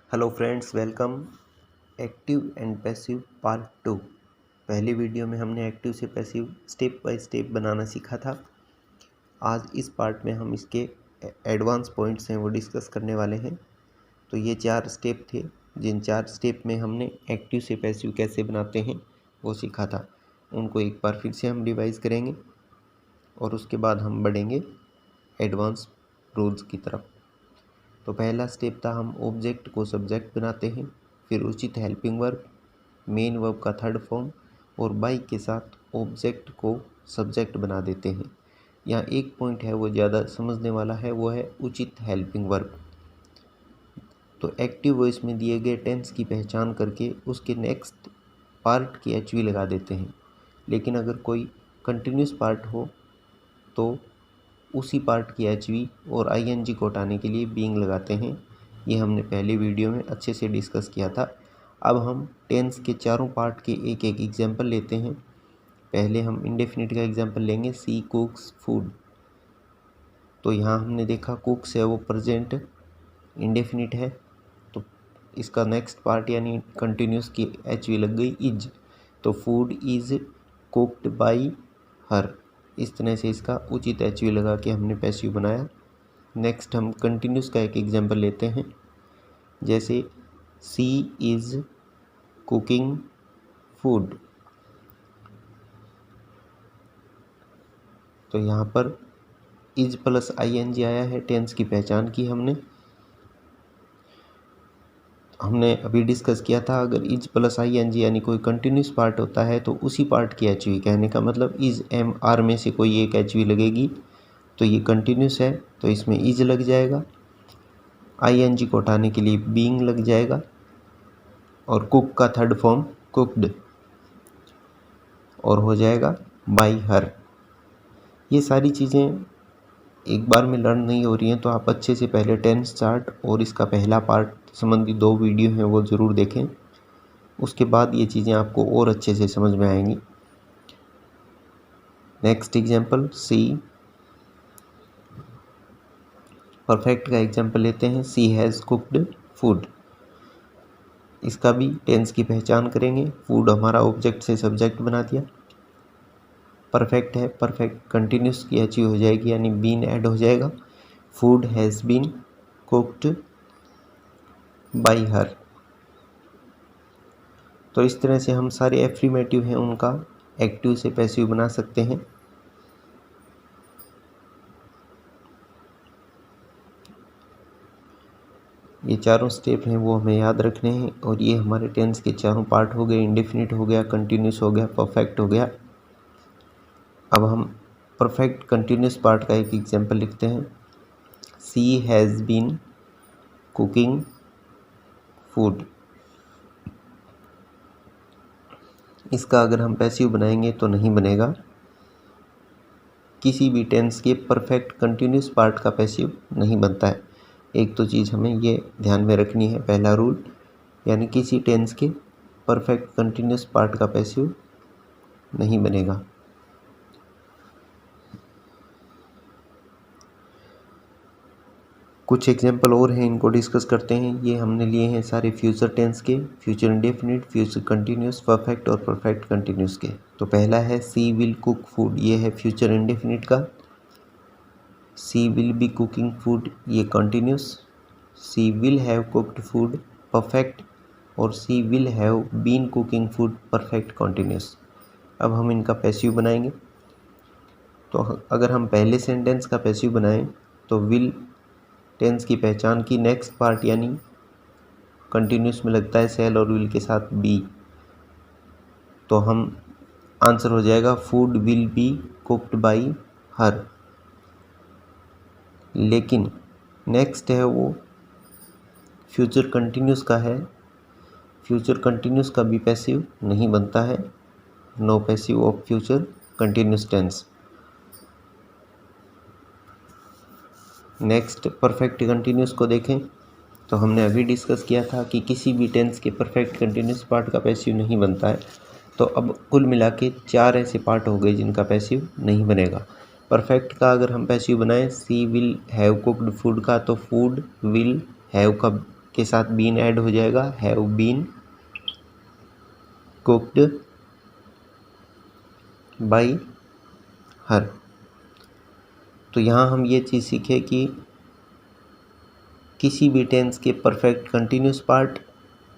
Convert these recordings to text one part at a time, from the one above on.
Hello friends, welcome. Active and passive part 2। पहले video में हमने एक्टिव से पैसिव स्टेप बाय स्टेप बनाना सीखा था। आज इस पार्ट में हम इसके एडवांस पॉइंट्स हैं वो डिस्कस करने वाले हैं। तो ये 4 स्टेप थे, जिन 4 स्टेप में हमने एक्टिव से पैसिव कैसे बनाते हैं वो सीखा था। उनको एक बार फिर से हम रिवाइज़ करेंगे और उसके बाद हम बढ़ेंगे एडवांस रूल्स की तरफ। तो पहला स्टेप था, हम ऑब्जेक्ट को सब्जेक्ट बनाते हैं, फिर उचित हेल्पिंग वर्ब, मेन वर्ब का थर्ड फॉर्म और बाई के साथ ऑब्जेक्ट को सब्जेक्ट बना देते हैं। यहाँ एक पॉइंट है वो ज़्यादा समझने वाला है, वो है उचित हेल्पिंग वर्ब। तो एक्टिव वॉइस में दिए गए टेंस की पहचान करके उसके नेक्स्ट पार्ट की एचवी लगा देते हैं। लेकिन अगर कोई कंटिन्यूस पार्ट हो तो उसी पार्ट की एचवी और आईएनजी को हटाने के लिए बीइंग लगाते हैं। ये हमने पहले वीडियो में अच्छे से डिस्कस किया था। अब हम टेंस के चारों पार्ट के एक एक एग्जाम्पल लेते हैं। पहले हम इंडेफिनिट का एग्जाम्पल लेंगे, सी कुक्स फूड। तो यहाँ हमने देखा कुक्स है वो प्रेजेंट इंडेफिनिट है, तो इसका नेक्स्ट पार्ट यानी कंटिन्यूस की एचवी लग गई इज। तो फूड इज कुक्ड बाई हर। इस तरह से इसका उचित एचवी लगा के हमने पैसिव बनाया। नेक्स्ट हम कंटिन्यूस का एक एग्जांपल लेते हैं, जैसे सी इज़ कुकिंग फूड। तो यहाँ पर इज प्लस आईएनजी आया है, टेंस की पहचान की हमने अभी डिस्कस किया था। अगर इज प्लस आईएनजी यानी कोई कंटिन्यूस पार्ट होता है तो उसी पार्ट की एचवी, कहने का मतलब इज एम आर में से कोई एक एचवी लगेगी तो ये कंटिन्यूस है, तो इसमें इज लग जाएगा। आईएनजी को हटाने के लिए बीइंग लग जाएगा और कुक का थर्ड फॉर्म कुक्ड और हो जाएगा बाई हर। ये सारी चीज़ें एक बार में लर्न नहीं हो रही हैं, तो आप अच्छे से पहले टेंस चार्ट और इसका पहला पार्ट संबंधी 2 वीडियो हैं वो ज़रूर देखें। उसके बाद ये चीज़ें आपको और अच्छे से समझ में आएंगी। नेक्स्ट एग्जांपल, सी परफेक्ट का एग्जांपल लेते हैं, सी हैज़ कुक्ड फूड। इसका भी टेंस की पहचान करेंगे। फूड हमारा ऑब्जेक्ट से सब्जेक्ट बना दिया। परफेक्ट है, परफेक्ट कंटिन्यूस की एचवी हो जाएगी यानी बीन ऐड हो जाएगा। Food has been cooked by her. तो इस तरह से हम सारे एफर्मेटिव हैं उनका एक्टिव से पैसिव बना सकते हैं। ये चारों स्टेप हैं वो हमें याद रखने हैं और ये हमारे टेंस के चारों पार्ट हो गए। इंडेफिनिट हो गया, कंटिन्यूस हो गया, परफेक्ट हो गया। अब हम परफेक्ट कंटिन्यूस पार्ट का एक एग्जांपल लिखते हैं, she has been cooking food. इसका अगर हम पैसिव बनाएंगे तो नहीं बनेगा। किसी भी टेंस के परफेक्ट कंटिन्यूस पार्ट का पैसिव नहीं बनता है। एक तो चीज़ हमें ये ध्यान में रखनी है, पहला रूल, यानी किसी टेंस के परफेक्ट कंटिन्यूस पार्ट का पैसिव नहीं बनेगा। कुछ एग्जांपल और हैं, इनको डिस्कस करते हैं। ये हमने लिए हैं सारे फ्यूचर टेंस के, future indefinite, future continuous, perfect और परफेक्ट कंटिन्यूस के। तो पहला है सी विल कुक फूड, ये है फ्यूचर इंडेफिनिट का। She will be cooking food, ये continuous. She will have cooked food perfect और she will have been cooking food perfect continuous. अब हम इनका पैसिव बनाएंगे। तो अगर हम पहले सेंटेंस का पैसिव बनाएं तो विल टेंस की पहचान की, नेक्स्ट पार्ट यानी कंटिन्यूस में लगता है सेल और विल के साथ बी, तो हम आंसर हो जाएगा food will be cooked by हर। लेकिन नेक्स्ट है वो फ्यूचर कंटिन्यूस का है। फ्यूचर कंटिन्यूस का भी पैसिव नहीं बनता है, no passive of future continuous tense. Next perfect continuous को देखें तो हमने अभी डिस्कस किया था कि किसी भी टेंस के परफेक्ट कंटिन्यूस पार्ट का पैसिव नहीं बनता है। तो अब कुल मिला के 4 ऐसे पार्ट हो गए जिनका पैसिव नहीं बनेगा। परफेक्ट का अगर हम पैसिव बनाएं, सी विल हैव कुक्ड फूड का, तो फूड विल हैव का के साथ बीन ऐड हो जाएगा, have been cooked by her. तो यहाँ हम ये चीज़ सीखे कि किसी भी टेंस के परफेक्ट कंटिन्यूस पार्ट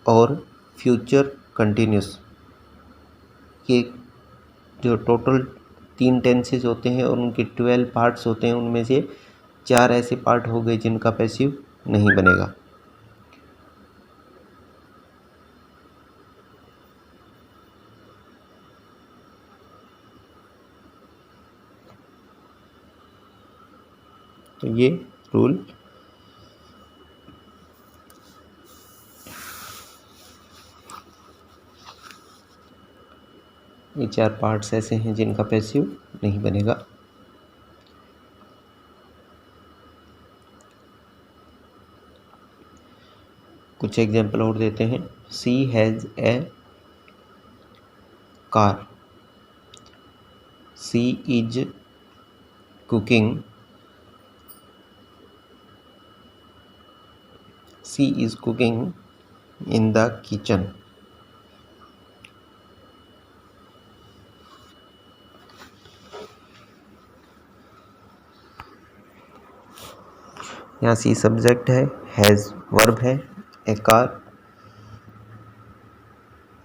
और फ्यूचर कंटिन्यूस, ये जो टोटल 3 टेंसेज होते हैं और उनके 12 पार्ट्स होते हैं, उनमें से 4 ऐसे पार्ट हो गए जिनका पैसिव नहीं बनेगा। तो ये रूल ये 4 पार्ट्स ऐसे हैं जिनका पैसिव नहीं बनेगा। कुछ एग्जाम्पल और देते हैं। She has a car, she is cooking, she is cooking in the kitchen. यहाँ सी सब्जेक्ट है, हैज़ वर्ब है, ए कार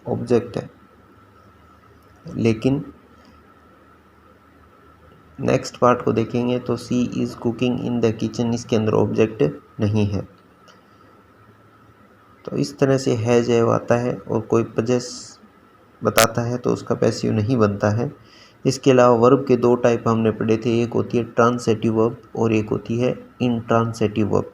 ऑब्जेक्ट है। लेकिन नेक्स्ट पार्ट को देखेंगे तो she is cooking in the kitchen, इसके अंदर ऑब्जेक्ट नहीं है। तो इस तरह से हैज़ आता है और कोई पजेस बताता है तो उसका पैसिव नहीं बनता है। इसके अलावा वर्ब के 2 टाइप हमने पढ़े थे, एक होती है ट्रांसेटिव वर्ब और एक होती है इंट्रांसेटिव वर्ब।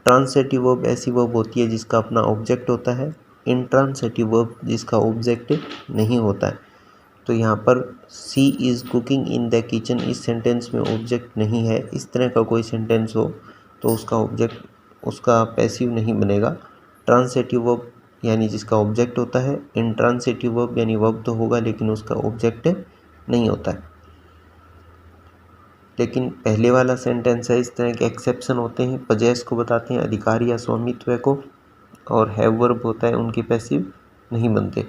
ट्रांसेटिव वर्ब ऐसी वर्ब होती है जिसका अपना ऑब्जेक्ट होता है, इंट्रांसेटिव वर्ब जिसका ऑब्जेक्ट नहीं होता है। तो यहाँ पर she is cooking in the kitchen, इस सेंटेंस में ऑब्जेक्ट नहीं है। इस तरह का कोई सेंटेंस हो तो उसका ऑब्जेक्ट, उसका पैसिव नहीं बनेगा। ट्रांसेटिव वर्ब यानी जिसका ऑब्जेक्ट होता है, इंट्रांसेटिव वर्ब यानी वर्ब तो होगा लेकिन उसका ऑब्जेक्ट नहीं होता है। लेकिन पहले वाला सेंटेंस है, इस तरह के एक्सेप्शन होते हैं, पजेस को बताते हैं, अधिकार या स्वामित्व को, और हैव वर्ब होता है, उनके पैसिव नहीं बनते।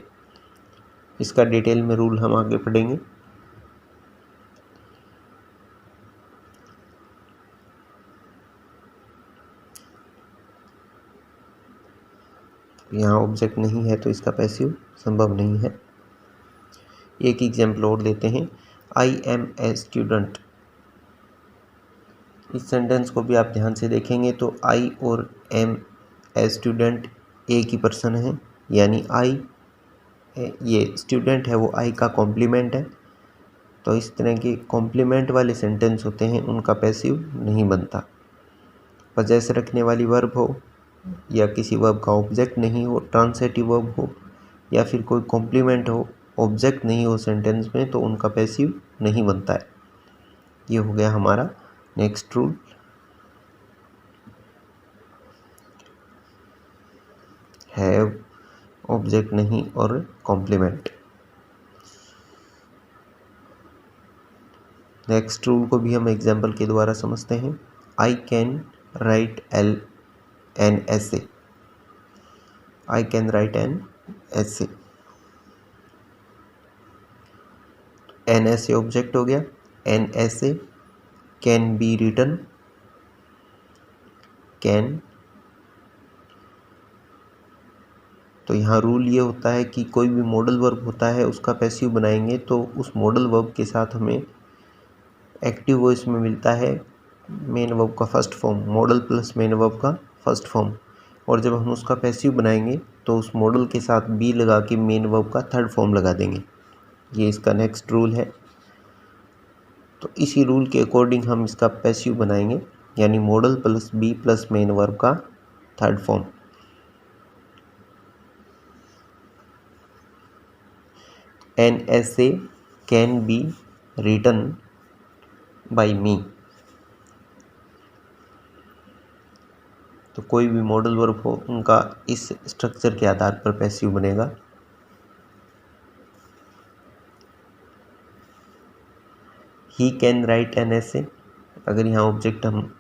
इसका डिटेल में रूल हम आगे पढ़ेंगे। यहाँ ऑब्जेक्ट नहीं है तो इसका पैसिव संभव नहीं है। एक एग्जाम्पल और लेते हैं, आई एम ए स्टूडेंट। इस सेंटेंस को भी आप ध्यान से देखेंगे तो आई और एम ए स्टूडेंट एक ही पर्सन है, यानी आई ये स्टूडेंट है वो आई का कॉम्प्लीमेंट है। तो इस तरह के कॉम्प्लीमेंट वाले सेंटेंस होते हैं, उनका पैसिव नहीं बनता। पजेस रखने वाली वर्ब हो या किसी वर्ब का ऑब्जेक्ट नहीं हो, ट्रांसेटिव वर्ब हो या फिर कोई कॉम्प्लीमेंट हो, ऑब्जेक्ट नहीं हो सेंटेंस में, तो उनका पैसिव नहीं बनता है। ये हो गया हमारा नेक्स्ट रूल। हैव ऑब्जेक्ट नहीं और कॉम्प्लीमेंट। नेक्स्ट रूल को भी हम एग्जाम्पल के द्वारा समझते हैं। I can write an essay, I can write an essay. An essay object हो गया, an essay can be written, can. तो यहाँ रूल ये होता है कि कोई भी मॉडल वर्ब होता है उसका पैसिव बनाएंगे तो उस मॉडल वर्ब के साथ हमें एक्टिव वॉइस में मिलता है मेन वर्ब का first form, model plus main verb का फर्स्ट फॉर्म। और जब हम उसका पैसिव बनाएंगे तो उस मॉडल के साथ बी लगा के मेन वर्ब का थर्ड फॉर्म लगा देंगे। ये इसका नेक्स्ट रूल है। तो इसी रूल के अकॉर्डिंग हम इसका पैसिव बनाएंगे, यानी modal plus be plus main verb का third form. An essay can be written by me. तो कोई भी मॉडल वर्ब हो उनका इस स्ट्रक्चर के आधार पर पैसिव बनेगा। He can write an essay, अगर यहाँ ऑब्जेक्ट हम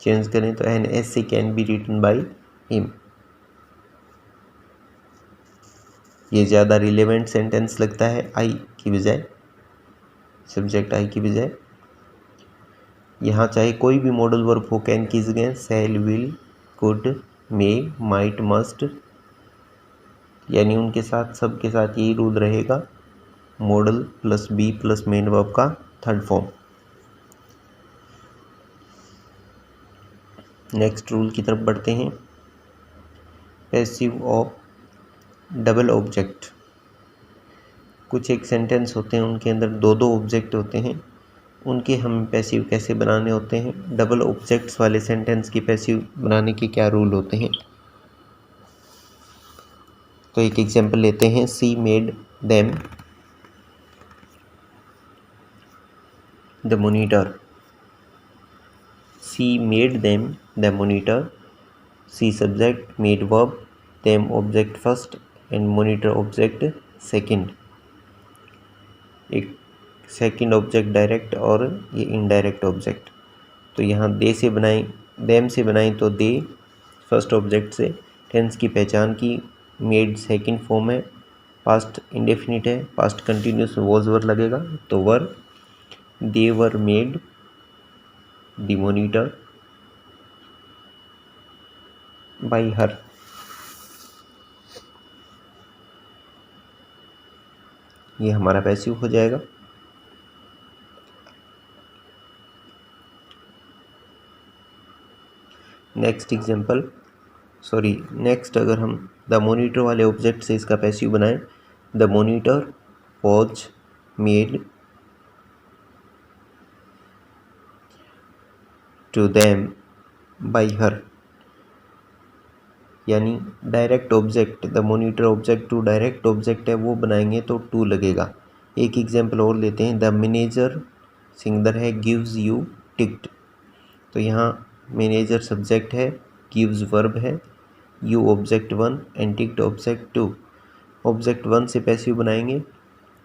चेंज करें तो an essay can be written by him. ये ज़्यादा रिलेवेंट सेंटेंस लगता है आई की बजाय, सब्जेक्ट आई की बजाय। यहाँ चाहे कोई भी मॉडल वर्ब हो कैन की जगह shall, will, could, may, might, must, यानी उनके साथ सबके साथ यही रूल रहेगा, modal plus be plus main verb का थर्ड फॉर्म। नेक्स्ट रूल की तरफ बढ़ते हैं। Passive of double object. कुछ एक सेंटेंस होते हैं उनके अंदर दो दो ऑब्जेक्ट होते हैं, उनके हम पैसिव कैसे बनाने होते हैं, डबल ऑब्जेक्ट्स वाले सेंटेंस की पैसिव बनाने के क्या रूल होते हैं। तो एक एग्जांपल लेते हैं, she made them the monitor. She made them the monitor, she subject, made verb, them object first and monitor object second. एक सेकंड ऑब्जेक्ट डायरेक्ट और ये इनडायरेक्ट ऑब्जेक्ट। तो यहाँ दे से बनाएं, देम से बनाएं तो दे फर्स्ट ऑब्जेक्ट से। टेंस की पहचान की, मेड सेकंड फॉर्म है, पास्ट इंडेफिनिट है, पास्ट कंटिन्यूस वॉज वर लगेगा तो were. They were made the monitor by her. ये हमारा पैसिव हो जाएगा। नेक्स्ट एग्जांपल, नेक्स्ट अगर हम द मॉनिटर वाले ऑब्जेक्ट से इसका पैसिव बनाएं, the monitor was made to them by her, यानी direct object, the monitor object to direct object है वो बनाएंगे तो टू लगेगा। एक एग्जांपल और लेते हैं, द मैनेजर सिंगुलर है, गिव्स यू टिकट। तो यहाँ मैनेजर सब्जेक्ट है, गिव्स वर्ब है, you object one and ticket object two. Object one से पैसिव बनाएंगे,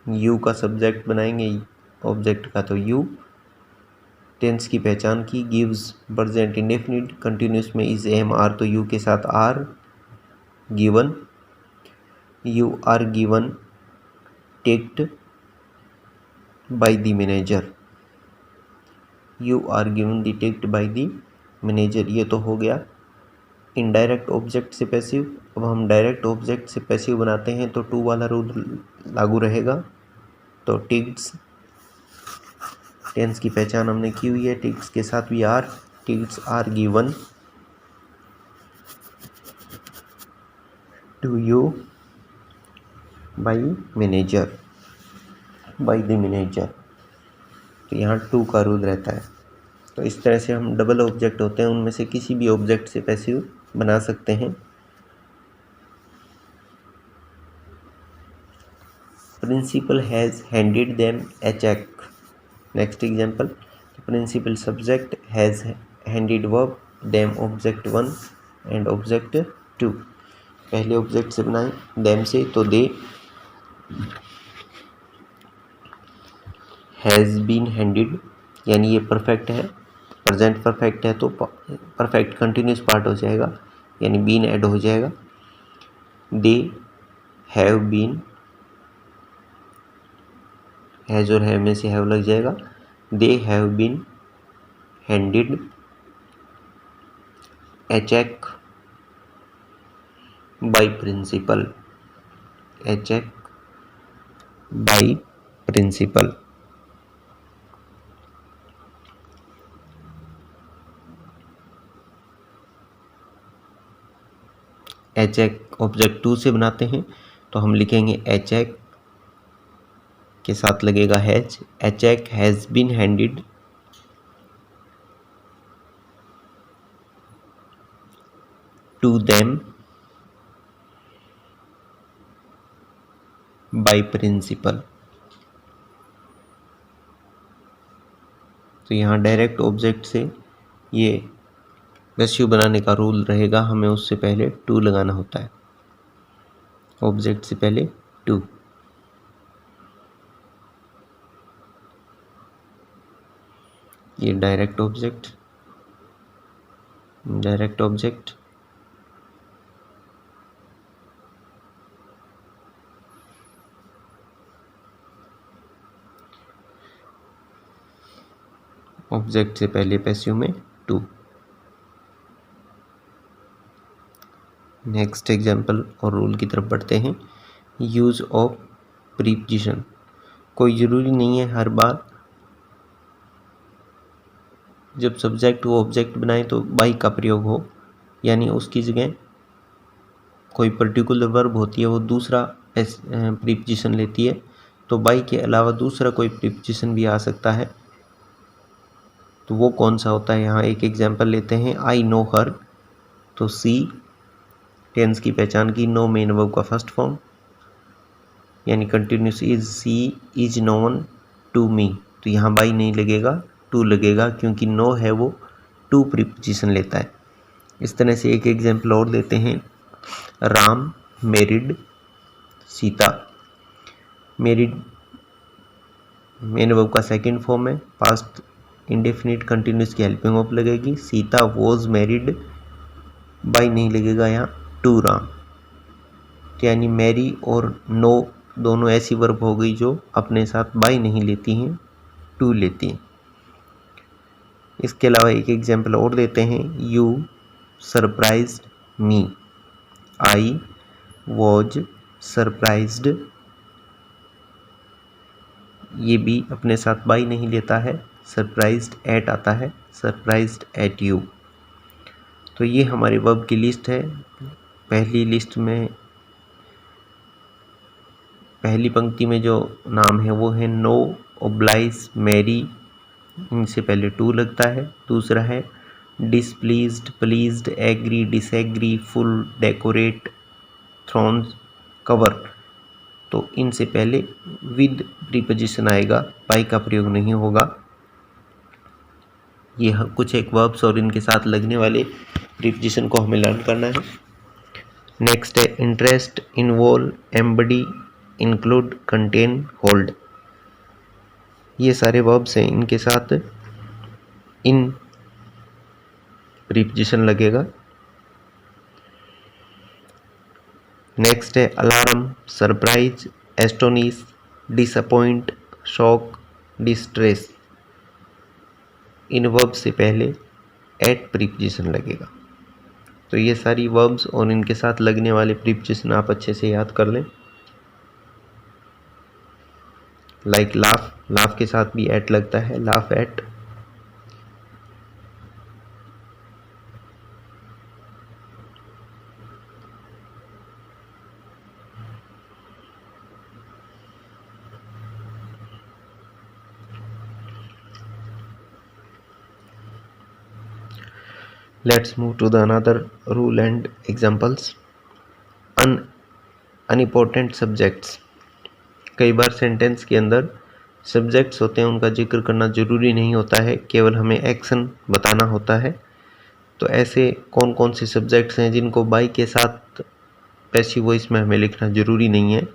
यू का सब्जेक्ट बनाएंगे ऑब्जेक्ट का तो यू। टेंस की पहचान की, गिव्स प्रेजेंट इंडेफिनिट, कंटिन्यूस में इज एम आर तो यू के साथ are. Given, you are given ticket by the manager, you are given the ticket by the manager. ये तो हो गया इनडायरेक्ट ऑब्जेक्ट से पैसिव। अब हम डायरेक्ट ऑब्जेक्ट से पैसिव बनाते हैं तो टू वाला रूल लागू रहेगा। तो टिकट्स, टेंस की पहचान हमने की हुई है, टिकट्स के साथ भी are, tickets are given to you by manager, by the manager. तो यहाँ टू का रूल रहता है। तो इस तरह से हम डबल ऑब्जेक्ट होते हैं उनमें से किसी भी ऑब्जेक्ट से पैसिव बना सकते हैं। Principal has handed them a cheque. Next example, principal subject, has handed verb, them object one and object two. पहले ऑब्जेक्ट से बनाएं देम से तो दे हैज़ बीन हैंडेड, यानी ये परफेक्ट है, प्रेजेंट परफेक्ट है तो परफेक्ट कंटिन्यूस पार्ट हो जाएगा, यानी बीन ऐड हो जाएगा। दे हैव बीन, हैज और हैव में से हैव लग जाएगा। They have been handed a cheque by principal, a cheque by principal. A cheque object two से बनाते हैं तो हम लिखेंगे ए चेक के साथ लगेगा has, a cheque has been handed to them by principal. तो यहाँ डायरेक्ट ऑब्जेक्ट से ये पैसिव बनाने का रूल रहेगा, हमें उससे पहले टू लगाना होता है, ऑब्जेक्ट से पहले टू। ये direct object, direct object, object से पहले पैसिव में टू। नेक्स्ट एग्जाम्पल और रूल की तरफ बढ़ते हैं। यूज ऑफ प्रीपोजिशन, कोई ज़रूरी नहीं है हर बार जब सब्जेक्ट को ऑब्जेक्ट बनाए तो बाई का प्रयोग हो, यानी उसकी जगह कोई पर्टिकुलर वर्ब होती है वो दूसरा प्रीपोजिशन लेती है, तो बाई के अलावा दूसरा कोई प्रीपोजिशन भी आ सकता है। तो वो कौन सा होता है, यहाँ एक एग्जांपल लेते हैं। आई नो हर, तो सी टेंस की पहचान की, नो मेन वर्ब का फर्स्ट फॉर्म, यानी continuous is, she is known to me, तो यहाँ बाई नहीं लगेगा, टू लगेगा, क्योंकि नो है वो टू प्रीपोजिशन लेता है। इस तरह से एक एग्जांपल और लेते हैं। Ram married Sita, married main verb का सेकंड फॉर्म है, पास्ट इंडेफिनिट कंटिन्यूस की हेल्पिंग वर्ब लगेगी। सीता वॉज मैरिड, बाई नहीं लगेगा यहाँ, टू राम, यानी मैरी और नो दोनों ऐसी वर्ब हो गई जो अपने साथ बाई नहीं लेती हैं, टू लेती हैं। इसके अलावा एक एग्जांपल और लेते हैं। You surprised me, I was surprised, ये भी अपने साथ बाई नहीं लेता है, सरप्राइज्ड एट आता है, सरप्राइज्ड एट यू। तो ये हमारी वर्ब की लिस्ट है। पहली लिस्ट में पहली पंक्ति में जो नाम है वो है नो, ओब्लाइज, मैरी, इनसे पहले टू लगता है। दूसरा है displeased, pleased, agree, disagree, full, decorate, throngs, cover, तो इनसे पहले विद प्रीपोजिशन आएगा, बाई का प्रयोग नहीं होगा। ये कुछ एक वर्ब्स और इनके साथ लगने वाले प्रीपोजिशन को हमें लर्न करना है। नेक्स्ट है interest, involve, embody, include, contain, hold, ये सारे वर्ब्स हैं, इनके साथ इन प्रीपोजिशन लगेगा। नेक्स्ट है alarm, surprise, astonish, disappoint, shock, distress, इन वर्ब्स से पहले एट प्रीपोजिशन लगेगा। तो ये सारी वर्ब्स और इनके साथ लगने वाले प्रीपोजिशन आप अच्छे से याद कर लें। लाइक लाफ, लाफ के साथ भी एट लगता है, laugh at. Let's move to the another rule and examples. Unimportant subjects, कई बार सेंटेंस के अंदर सब्जेक्ट्स होते हैं उनका जिक्र करना जरूरी नहीं होता है, केवल हमें एक्शन बताना होता है। तो ऐसे कौन कौन से सब्जेक्ट्स हैं जिनको बाई के साथ पैसिव वॉइस में हमें लिखना जरूरी नहीं है?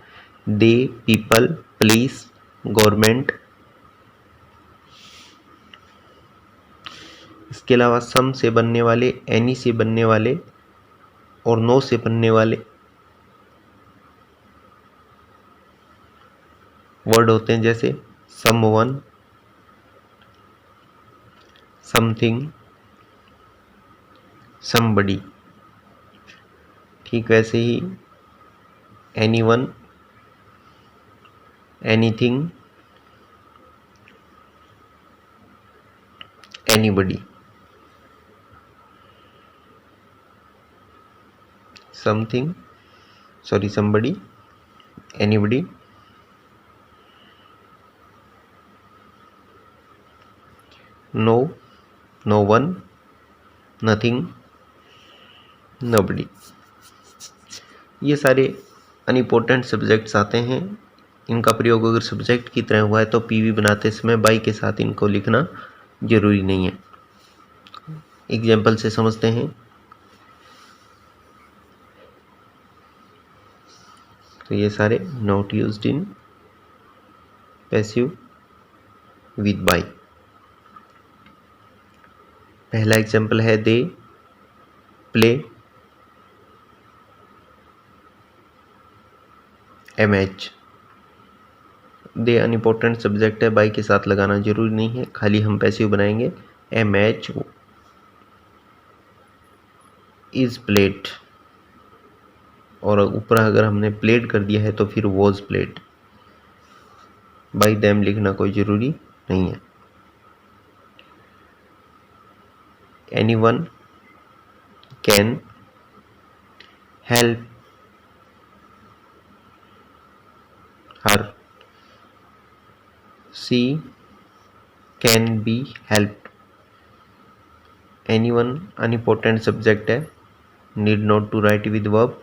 दे, पीपल, पुलिस, गवर्नमेंट। इसके अलावा सम से बनने वाले, एनी से बनने वाले और नो से बनने वाले वर्ड होते हैं, जैसे समवन, समथिंग, समबडी। ठीक वैसे ही anyone, anything, anybody. Something, sorry somebody, anybody, no, no one, nothing, nobody. ये सारे अनइम्पोर्टेंट सब्जेक्ट्स आते हैं। इनका प्रयोग अगर सब्जेक्ट की तरह हुआ है तो पीवी बनाते समय बाई के साथ इनको लिखना जरूरी नहीं है। एग्जाम्पल से समझते हैं। तो ये सारे not used in passive with by. पहला एग्जाम्पल है they play A match. They unimportant subject है, बाई के साथ लगाना जरूरी नहीं है, खाली हम पैसिव बनाएंगे। ए मैच इज प्लेड, और ऊपर अगर हमने प्लेड कर दिया है तो फिर वॉज प्लेड। बाई देम लिखना कोई जरूरी नहीं है। Anyone can help her, she can be helped. Anyone unimportant subject है, need not to write with verb,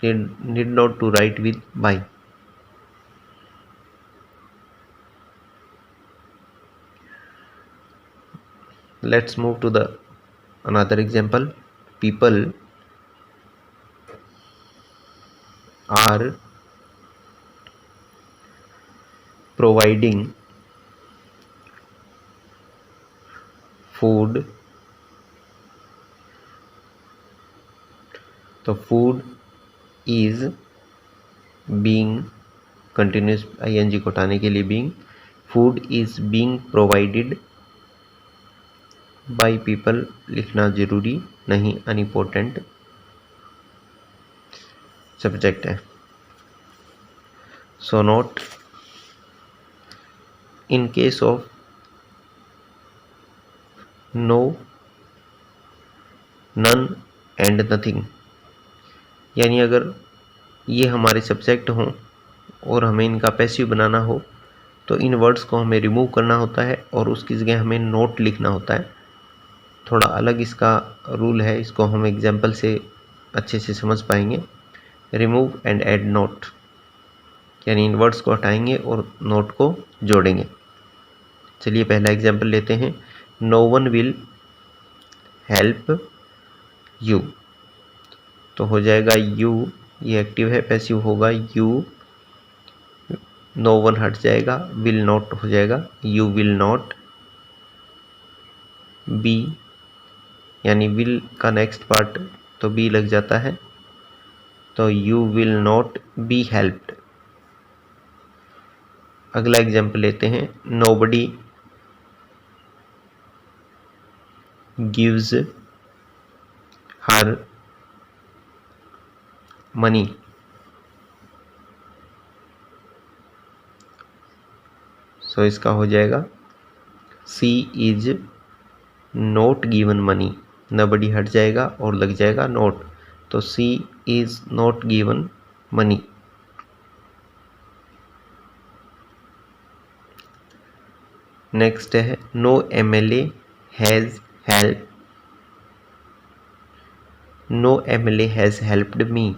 need not to write with by. Let's move to the another example. People are providing food, तो food is being, continuous ing को हटाने के लिए being, food is being provided by people लिखना जरूरी नहीं, unimportant subject है। So note, in case of no, none and nothing, यानी अगर ये हमारे सब्जेक्ट हों और हमें इनका पैसिव बनाना हो तो इन वर्ड्स को हमें रिमूव करना होता है और उसकी जगह हमें नोट लिखना होता है। थोड़ा अलग इसका रूल है, इसको हम एग्जाम्पल से अच्छे से समझ पाएंगे। रिमूव एंड ऐड नोट, यानी इन वर्ड्स को हटाएंगे और नोट को जोड़ेंगे। चलिए पहला एग्जाम्पल लेते हैं। No one will help you, तो हो जाएगा यू, ये एक्टिव है, पैसिव होगा यू, नो वन हट जाएगा, विल नॉट हो जाएगा यू विल नॉट बी, यानी विल का नेक्स्ट पार्ट तो बी लग जाता है, तो you will not be helped. अगला एग्जाम्पल लेते हैं। Nobody gives her money, so इसका हो जाएगा she is not given money, nobody हट जाएगा और लग जाएगा नॉट, तो she is not given money. Next है no MLA has help, no MLA has helped me,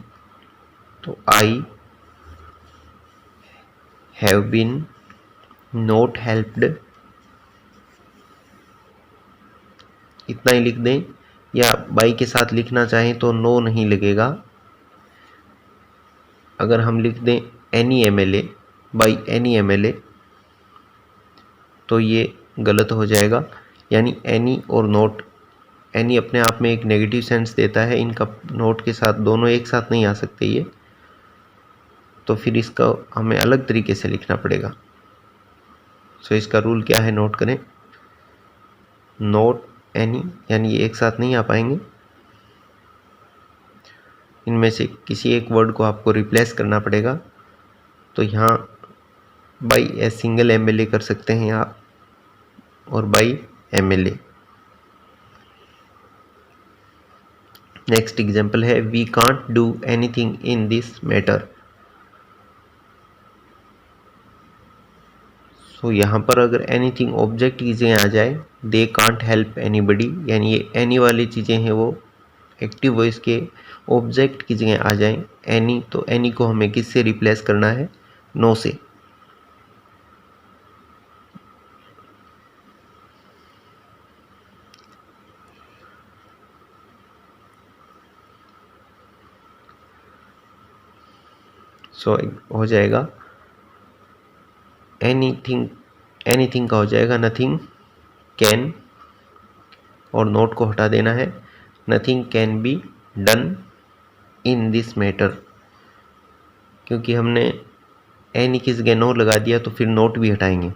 तो I have been not helped, इतना ही लिख दें, या बाई के साथ लिखना चाहें तो नो नहीं लगेगा। अगर हम लिख दें any MLA, by any MLA, तो ये गलत हो जाएगा, यानी एनी और नोट, एनी अपने आप में एक नेगेटिव सेंस देता है, इनका नोट के साथ दोनों एक साथ नहीं आ सकते ये, तो फिर इसका हमें अलग तरीके से लिखना पड़ेगा। सो इसका रूल क्या है, नोट करें, नोट एनी, यानी ये एक साथ नहीं आ पाएंगे, इनमें से किसी एक वर्ड को आपको रिप्लेस करना पड़ेगा। तो यहाँ बाई ए सिंगल एमएलए कर सकते हैं आप, और बाई एमएलए। नेक्स्ट एग्जाम्पल है we can't do anything in this matter, तो यहाँ पर अगर एनीथिंग ऑब्जेक्ट की जगह आ जाए, दे कांट हेल्प एनीबडी, यानी ये एनी वाली चीज़ें हैं वो एक्टिव वॉइस के ऑब्जेक्ट की जगह आ जाए एनी, तो एनी को हमें किससे रिप्लेस करना है, नो से। सो हो जाएगा एनीथिंग, एनीथिंग का हो जाएगा नथिंग कैन, और नोट को हटा देना है, nothing can be done in this matter, क्योंकि हमने एनी किस जगह नो लगा दिया तो फिर नोट भी हटाएंगे,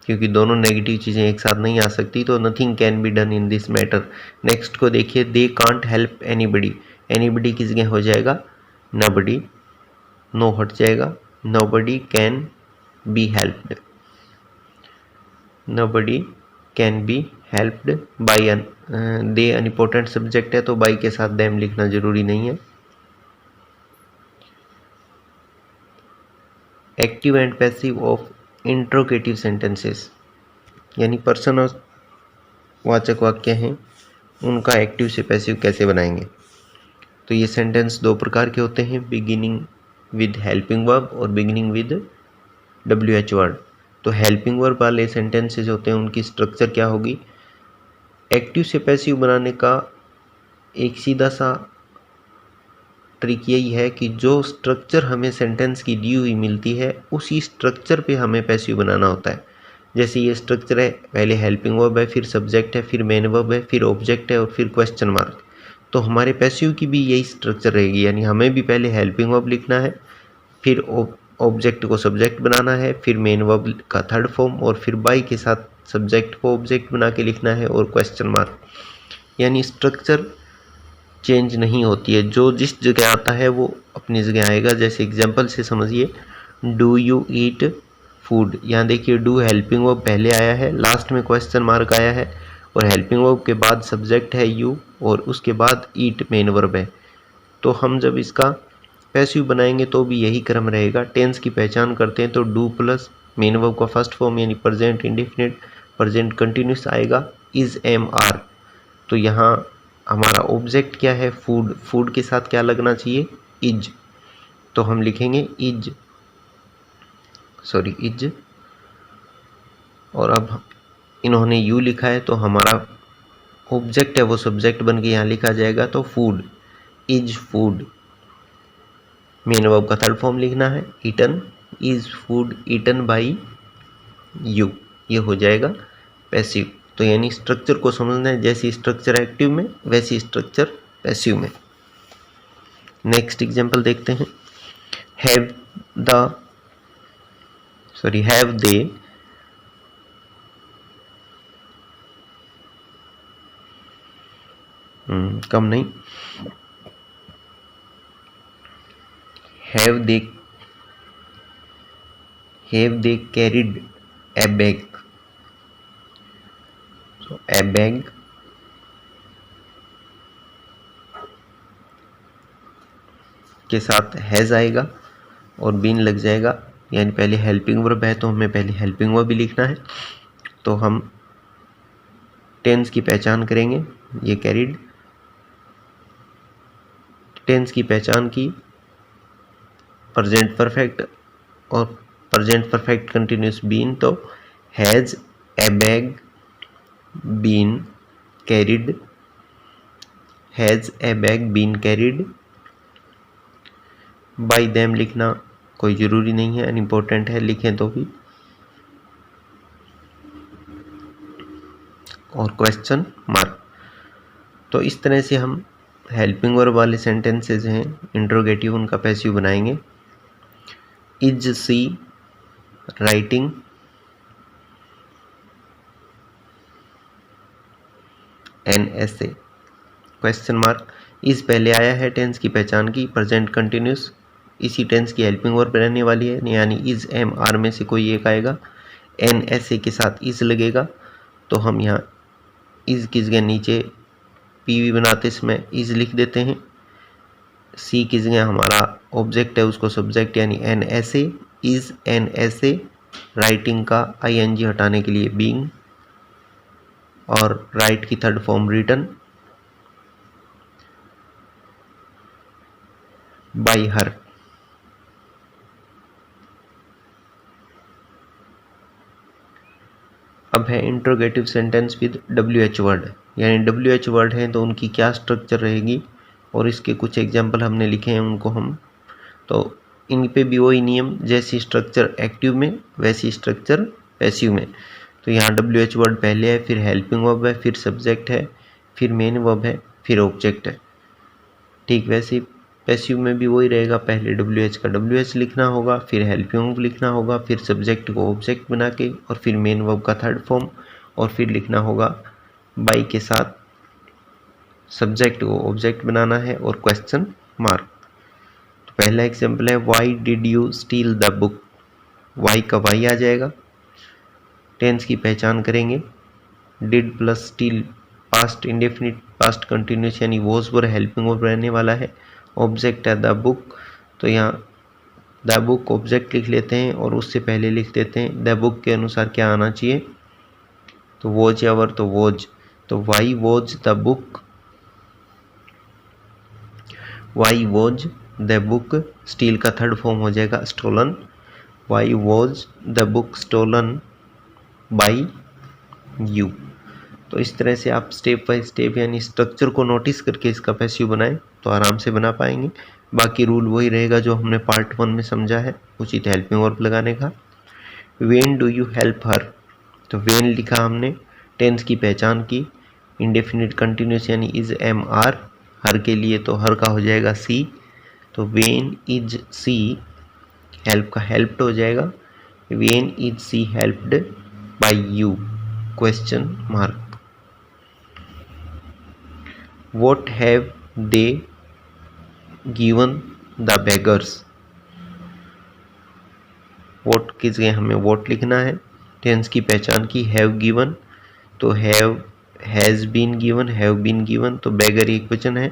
क्योंकि दोनों नेगेटिव चीज़ें एक साथ नहीं आ सकती। तो nothing can be done in this matter. Next को देखिए, they can't help anybody. Anybody किस जगह हो जाएगा, नोबडी, नो हट जाएगा, nobody can be helped, nobody can be helped by an. They unimportant subject है तो बाई के साथ देम लिखना जरूरी नहीं है। Active and passive of interrogative sentences, यानी पर्सन और वाचक वाक्य हैं, उनका एक्टिव से पैसिव कैसे बनाएंगे। तो ये सेंटेंस दो प्रकार के होते हैं, बिगिनिंग विद हेल्पिंग वर्ब और बिगिनिंग विद WH वर्ड। तो हेल्पिंग वर्ब वाले सेंटेंसेस होते हैं, उनकी स्ट्रक्चर क्या होगी। एक्टिव से पैसिव बनाने का एक सीधा सा ट्रिक यही है कि जो स्ट्रक्चर हमें सेंटेंस की दी हुई मिलती है उसी स्ट्रक्चर पे हमें पैसिव बनाना होता है। जैसे ये स्ट्रक्चर है, पहले हेल्पिंग वर्ब है, फिर सब्जेक्ट है, फिर मेन वर्ब है, फिर ऑब्जेक्ट है और फिर क्वेश्चन मार्क। तो हमारे पैसिव की भी यही स्ट्रक्चर रहेगी, यानी हमें भी पहले हेल्पिंग वर्ब लिखना है, फिर ऑब्जेक्ट को सब्जेक्ट बनाना है, फिर मेन वर्ब का थर्ड फॉर्म और फिर बाई के साथ सब्जेक्ट को ऑब्जेक्ट बना के लिखना है और क्वेश्चन मार्क। यानी स्ट्रक्चर चेंज नहीं होती है, जो जिस जगह आता है वो अपनी जगह आएगा। जैसे एग्जांपल से समझिए, डू यू ईट फूड। यहाँ देखिए, डू हेल्पिंग वर्ब पहले आया है, लास्ट में क्वेश्चन मार्क आया है और हेल्पिंग वर्ब के बाद सब्जेक्ट है यू और उसके बाद ईट मेन वर्ब है। तो हम जब इसका पैसिव बनाएंगे तो भी यही क्रम रहेगा। टेंस की पहचान करते हैं तो डू प्लस मेन वर्ब का फर्स्ट फॉर्म यानी प्रेजेंट इंडेफिनिट, प्रेजेंट कंटिन्यूस आएगा, इज एम आर। तो यहाँ हमारा ऑब्जेक्ट क्या है, फूड। फूड के साथ क्या लगना चाहिए, इज। तो हम लिखेंगे इज, इज। और अब इन्होंने यू लिखा है तो हमारा ऑब्जेक्ट है वो सब्जेक्ट बन के यहाँ लिखा जाएगा। तो food, is food. Main verb का थर्ड फॉर्म लिखना है, eaten, is food eaten by you. ये हो जाएगा पैसिव। तो यानी स्ट्रक्चर को समझना है, जैसी स्ट्रक्चर एक्टिव में वैसी स्ट्रक्चर पैसिव में। नेक्स्ट एग्जांपल देखते हैं, हैव दे कम नहीं, have they carried A bag. तो ए बैग के साथ हैज आएगा और बीन लग जाएगा, यानी पहले हेल्पिंग वर्ब है तो हमें पहले हेल्पिंग वर्ब भी लिखना है। तो हम टेंस की पहचान करेंगे, ये कैरिड, टेंस की पहचान की, प्रेजेंट परफेक्ट और प्रेजेंट परफेक्ट कंटिन्यूस बीन। तो has a bag been carried, has a bag been carried by them लिखना कोई ज़रूरी नहीं है, अनइम्पोर्टेंट है, लिखें तो भी। और क्वेश्चन मार्क। तो इस तरह से हम हेल्पिंग वर्ब वाले सेंटेंसेस हैं इंट्रोगेटिव, उनका पैसिव बनाएंगे। Is she writing an essay, question mark. इस पहले आया है, टेंस की पहचान की, प्रेजेंट कंटिन्यूस इसी टेंस की हेल्पिंग वर्ब रहने वाली है, यानी इज एम आर में से कोई एक आएगा। एन एसे के साथ इज लगेगा तो हम यहाँ इज की जगह नीचे पीवी बनाते समय इज लिख देते हैं। सी की जगह हमारा ऑब्जेक्ट है उसको सब्जेक्ट यानी an essay, is an essay. Writing का ING हटाने के लिए बीइंग और राइट की third form written by her. अब है interrogative sentence with WH word, यानी WH वर्ड है तो उनकी क्या स्ट्रक्चर रहेगी और इसके कुछ एग्जाम्पल हमने लिखे हैं उनको हम। तो इन पे भी वही नियम, जैसी स्ट्रक्चर एक्टिव में वैसी स्ट्रक्चर पैसिव में। तो यहाँ WH वर्ड पहले है, फिर हेल्पिंग वर्ब है, फिर सब्जेक्ट है, फिर मेन वर्ब है, फिर ऑब्जेक्ट है। ठीक वैसे ही पैसिव में भी वही रहेगा, पहले WH का WH लिखना होगा, फिर हेल्पिंग वर्ब लिखना होगा, फिर सब्जेक्ट को ऑब्जेक्ट बना के, और फिर मेन वर्ब का थर्ड फॉर्म, और फिर लिखना होगा बाई के साथ सब्जेक्ट को ऑब्जेक्ट बनाना है और क्वेश्चन मार्क। तो पहला एग्जांपल है why did you steal the book. Why का वाई आ जाएगा। टेंस की पहचान करेंगे, did plus steal past indefinite past continuous यानी वॉज पर हेल्पिंग वर्ब रहने वाला है। ऑब्जेक्ट है द बुक, तो यहाँ द बुक ऑब्जेक्ट लिख लेते हैं और उससे पहले लिख देते हैं द बुक के अनुसार क्या आना चाहिए, तो वॉज या वर, तो वॉज, तो why was the book, why was the book, steal का थर्ड फॉर्म हो जाएगा stolen, why was the book stolen by you. तो इस तरह से आप स्टेप बाय स्टेप यानी स्ट्रक्चर को नोटिस करके इसका पैसिव बनाएं तो आराम से बना पाएंगे। बाकी रूल वही रहेगा जो हमने पार्ट 1 में समझा है, उचित हेल्पिंग वर्ब लगाने का। When do you help her, तो व्हेन लिखा हमने, टेंस की पहचान की, इंडेफिनिट कंटिन्यूस यानी इज एम आर, हर के लिए तो हर का हो जाएगा सी, तो व्हेन इज सी, हेल्प का हेल्प्ड हो जाएगा, when is she helped by you, question mark. What have they given the beggars? What की जगह हमें what लिखना है। टेंस की पहचान की, have given, तो have has been given, have been given, तो beggar एक वचन है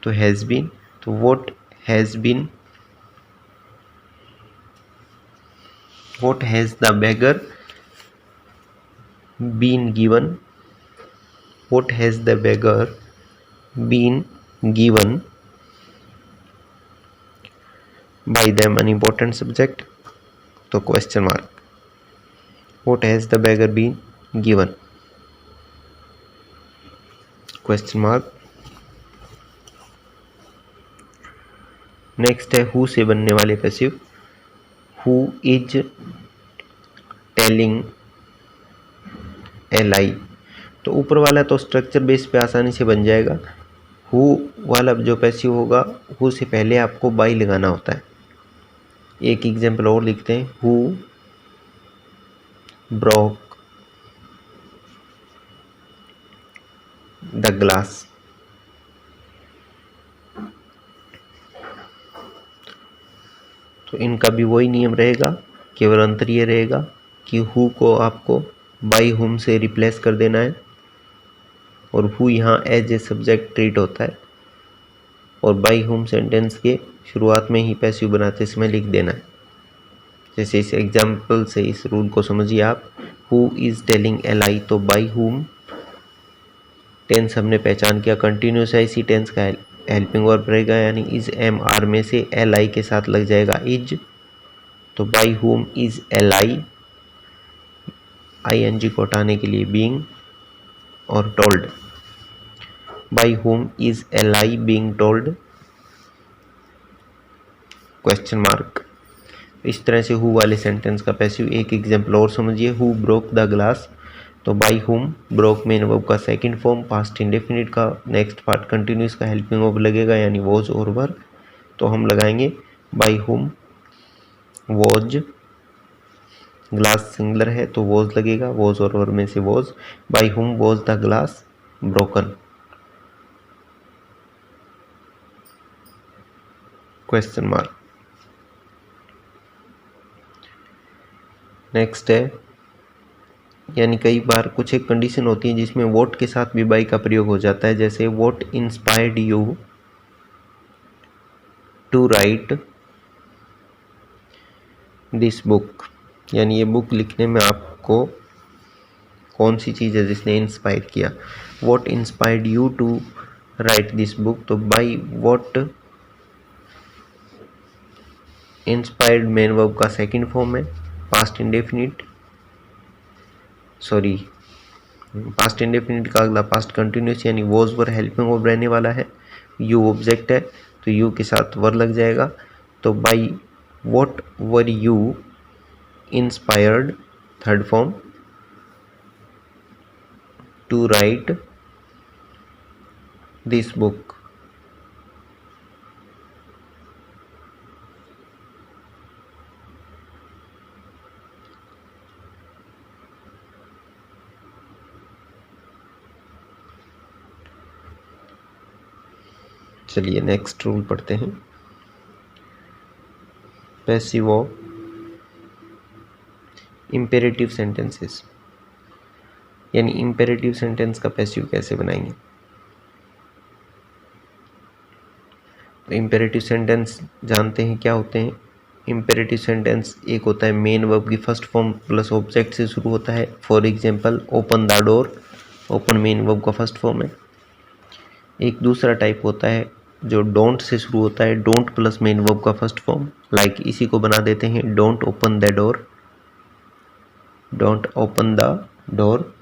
तो has been, तो what has been, what has the beggar been given, what has the beggar been given by them, an important subject, तो question mark, what has the beggar been given, question mark. Next है who से बनने वाले passive, who is telling a lie, तो ऊपर वाला तो structure base पे आसानी से बन जाएगा। हु वाला जो पैसिव होगा, हु से पहले आपको बाई लगाना होता है। एक एग्जांपल और लिखते हैं, हु ब्रोक द ग्लास, तो इनका भी वही नियम रहेगा, केवल अंतर ये रहेगा कि हु को आपको बाई हुम से रिप्लेस कर देना है और हु यहाँ एज ए सब्जेक्ट ट्रीट होता है, और बाई हुम सेंटेंस के शुरुआत में ही पैसिव बनाते समय लिख देना है। जैसे इस एग्जाम्पल से इस रूल को समझिए आप, who is telling a lie, तो बाई हुम, टेंस हमने पहचान किया कंटिन्यूस है, इसी टेंस का हेल्पिंग वर्ब रहेगा यानी इज एम आर में से एल आई के साथ लग जाएगा इज, तो by whom is L I N G को हटाने के लिए बीइंग, और told, by whom is L I being told, question mark. इस तरह से हु वाले सेंटेंस का पैसिव एक एग्जाम्पल और समझिए, हु ब्रोक द ग्लास, तो बाई हुम, ब्रोक मेन वर्ब का सेकंड फॉर्म, पास्ट इंडेफिनिट का नेक्स्ट पार्ट कंटिन्यूस का हेल्पिंग वर्ब लगेगा यानी वॉज और वर, तो हम लगाएंगे बाई हुम वॉज, ग्लास सिंगुलर है तो वॉज लगेगा, वॉज और वर में से वॉज, बाई हुम was the glass broken, question mark. Next है, यानी कई बार कुछ एक कंडीशन होती है जिसमें वोट के साथ भी बाई का प्रयोग हो जाता है, जैसे what inspired you to write this book, यानी ये बुक लिखने में आपको कौन सी चीज़ है जिसने इंस्पायर किया। What inspired you to write this book, तो by what inspired main verb का सेकंड फॉर्म है, past indefinite, sorry past indefinite का अगला पास्ट कंटिन्यूस यानी वॉज वर हेल्पिंग वर्ब रहने वाला है, यू ऑब्जेक्ट है तो यू के साथ वर लग जाएगा, तो by whatever you inspired third form to write this book. चलिए नेक्स्ट रूल पढ़ते हैं। पैसिव ऑफ इम्पेरेटिव सेंटेंसेस, यानी इम्पेरेटिव सेंटेंस का पैसिव कैसे बनाएंगे। तो इम्पेरेटिव सेंटेंस जानते हैं क्या होते हैं। इम्पेरेटिव सेंटेंस एक होता है मेन वर्ब की फर्स्ट फॉर्म प्लस ऑब्जेक्ट से शुरू होता है। For example open the door, open main verb का फर्स्ट फॉर्म है। एक दूसरा टाइप होता है जो डोंट से शुरू होता है, डोंट प्लस मेन वर्ब का फर्स्ट फॉर्म। लाइक इसी को बना देते हैं don't open the door, don't open the door.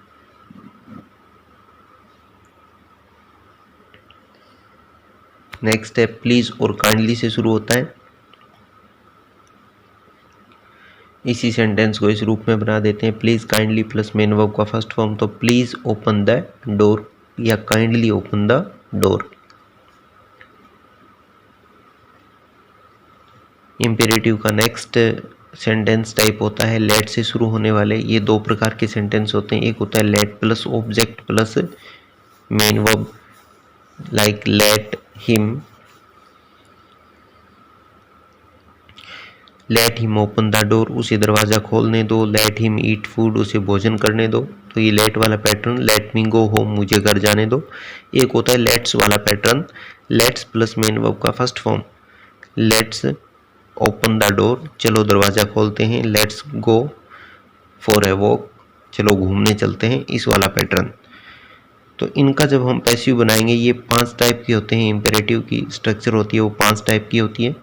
Next है प्लीज और काइंडली से शुरू होता है। इसी सेंटेंस को इस रूप में बना देते हैं please kindly plus main verb का फर्स्ट फॉर्म, तो प्लीज ओपन द डोर या kindly open the door. Imperative का नेक्स्ट सेंटेंस टाइप होता है लेट से शुरू होने वाले। ये दो प्रकार के सेंटेंस होते हैं। एक होता है late plus object plus main verb, like late him open the door, उसे दरवाज़ा खोलने दो। लेट हिम ईट फूड, उसे भोजन करने दो। तो ये लेट वाला pattern, let me go home, मुझे घर जाने दो। एक होता है लेट्स वाला pattern, let's plus main verb का first form, let's open the door, चलो दरवाज़ा खोलते हैं। Let's go for a walk, चलो घूमने चलते हैं, इस वाला पैटर्न। तो इनका जब हम पैसिव बनाएंगे, ये 5 टाइप के होते हैं। इम्पेरेटिव की स्ट्रक्चर होती है वो 5 टाइप की होती है।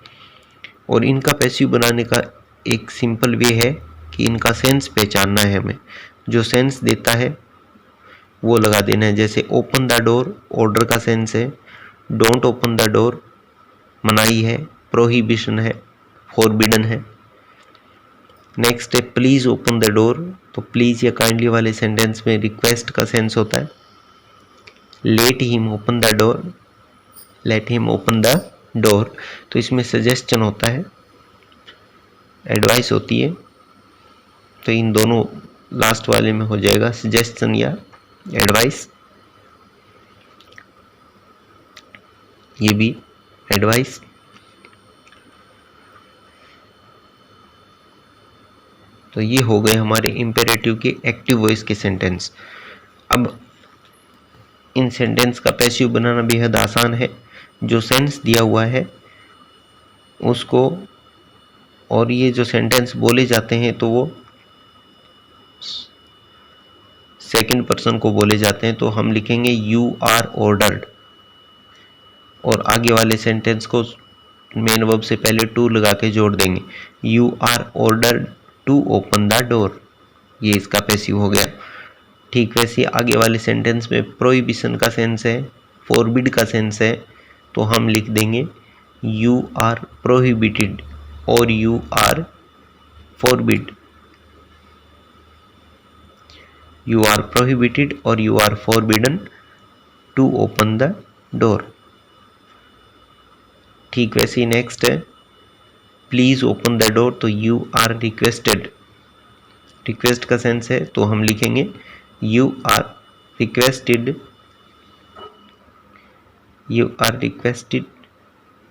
और इनका पैसिव बनाने का एक सिंपल वे है कि इनका सेंस पहचानना है हमें। जो सेंस देता है वो लगा देना है। जैसे ओपन द डोर ऑर्डर का सेंस है, डोंट ओपन द डोर मनाही है, प्रोहिबिशन है, फॉरबिडन है। नेक्स्ट है प्लीज ओपन द डोर, तो प्लीज या काइंडली वाले सेंटेंस में रिक्वेस्ट का सेंस होता है। Late him open the door, let him open the door, तो इसमें सजेशन होता है, एडवाइस होती है। तो इन दोनों लास्ट वाले में हो जाएगा सजेशन या एडवाइस, ये भी एडवाइस। तो ये हो गए हमारे इम्पेरेटिव के एक्टिव वॉइस के सेंटेंस। अब इन सेंटेंस का पैसिव बनाना बेहद आसान है। जो सेंस दिया हुआ है उसको, और ये जो सेंटेंस बोले जाते हैं तो वो सेकंड पर्सन को बोले जाते हैं। तो हम लिखेंगे यू आर ऑर्डर्ड, और आगे वाले सेंटेंस को मेन वर्ब से पहले टू लगा के जोड़ देंगे, you are ordered to open the door, ये इसका पैसिव हो गया। ठीक वैसे आगे वाले सेंटेंस में प्रोहिबिशन का सेंस है, फॉरबिड का सेंस है, तो हम लिख देंगे यू आर प्रोहिबिटेड और you are forbid, you are prohibited और you are forbidden to open the door. ठीक वैसे नेक्स्ट है प्लीज ओपन द डोर, तो यू आर रिक्वेस्टेड, रिक्वेस्ट का सेंस है, तो हम लिखेंगे you are requested, you are requested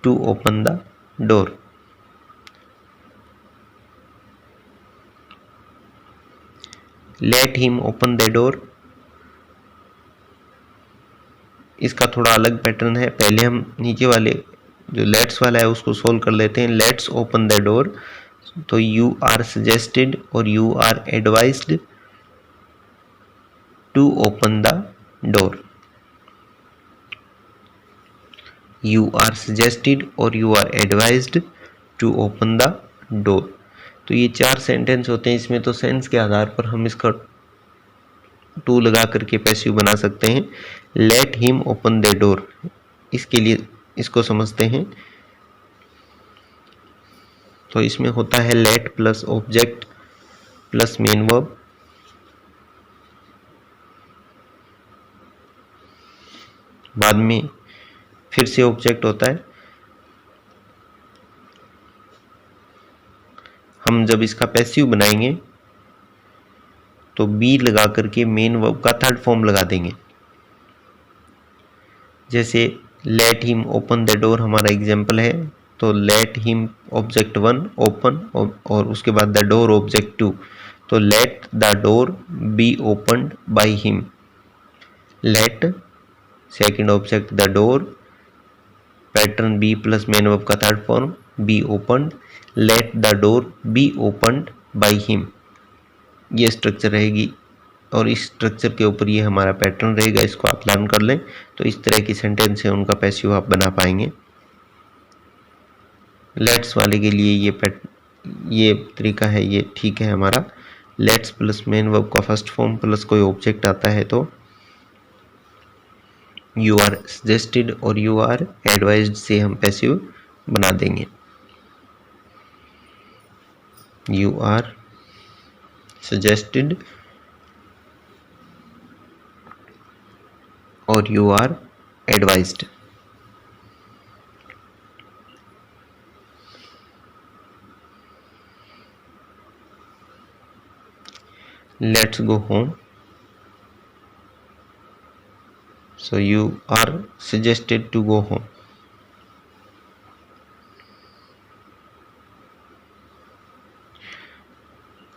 to open the door. Let him open the door, इसका थोड़ा अलग पैटर्न है। पहले हम नीचे वाले जो लेट्स वाला है उसको सोल्व कर लेते हैं। लेट्स ओपन द डोर, तो यू आर सजेस्टेड और you are advised to open the door, you are suggested और you are advised to open the door. तो ये 4 सेंटेंस होते हैं। इसमें तो सेंस के आधार पर हम इसका टू लगा करके पैसिव बना सकते हैं। Late him open the door, इसके लिए इसको समझते हैं। तो इसमें होता है late plus object plus main verb, बाद में फिर से ऑब्जेक्ट होता है। हम जब इसका पैसिव बनाएंगे तो बी लगा करके मेन वर्ब का थर्ड फॉर्म लगा देंगे। जैसे late him open the door हमारा एग्जाम्पल है, तो लेट हिम ऑब्जेक्ट 1 ओपन और उसके बाद द डोर ऑब्जेक्ट 2, तो let the door be opened by him. Let second object the door, pattern be plus main verb का third form be opened, let the door be opened by him. ये structure रहेगी और इस structure के ऊपर ये हमारा पैटर्न रहेगा। इसको आप लर्न कर लें तो इस तरह की सेंटेंस है उनका पैसिव आप बना पाएंगे। लेट्स वाले के लिए ये तरीका है, ये ठीक है हमारा। लेट्स प्लस मेन वर्ब का फर्स्ट फॉर्म प्लस कोई ऑब्जेक्ट आता है तो यू आर सजेस्टेड और यू आर एडवाइज्ड से हम पैसिव बना देंगे। यू आर सजेस्टेड और you are advised. Let's go home, so you are suggested to go home।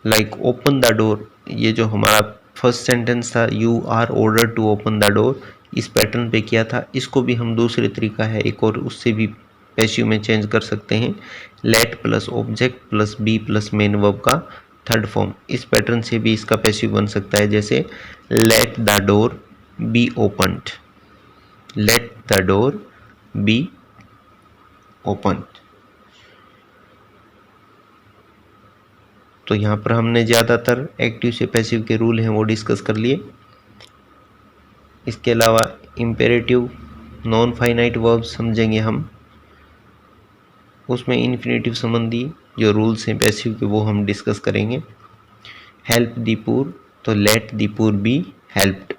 like open the door, ये जो हमारा फर्स्ट सेंटेंस था you are order to open the door, इस पैटर्न पे किया था। इसको भी हम दूसरे तरीका है एक और उससे भी पैसिव में चेंज कर सकते हैं। Let plus object plus be plus main verb का थर्ड फॉर्म, इस पैटर्न से भी इसका पैसिव बन सकता है। जैसे let the door be opened, let the door be open. तो यहाँ पर हमने ज़्यादातर एक्टिव से पैसिव के रूल हैं वो डिस्कस कर लिए। इसके अलावा इम्पेरेटिव नॉन फाइनाइट वर्ब्स समझेंगे हम, उसमें इन्फिनेटिव संबंधी जो रूल्स हैं पैसिव के वो हम डिस्कस करेंगे। हेल्प दी पुअर, तो let the poor be helped,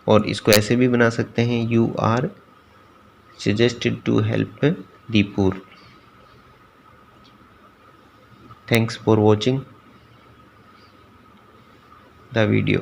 और इसको ऐसे भी बना सकते हैं you are suggested to help the poor. Thanks for watching the video.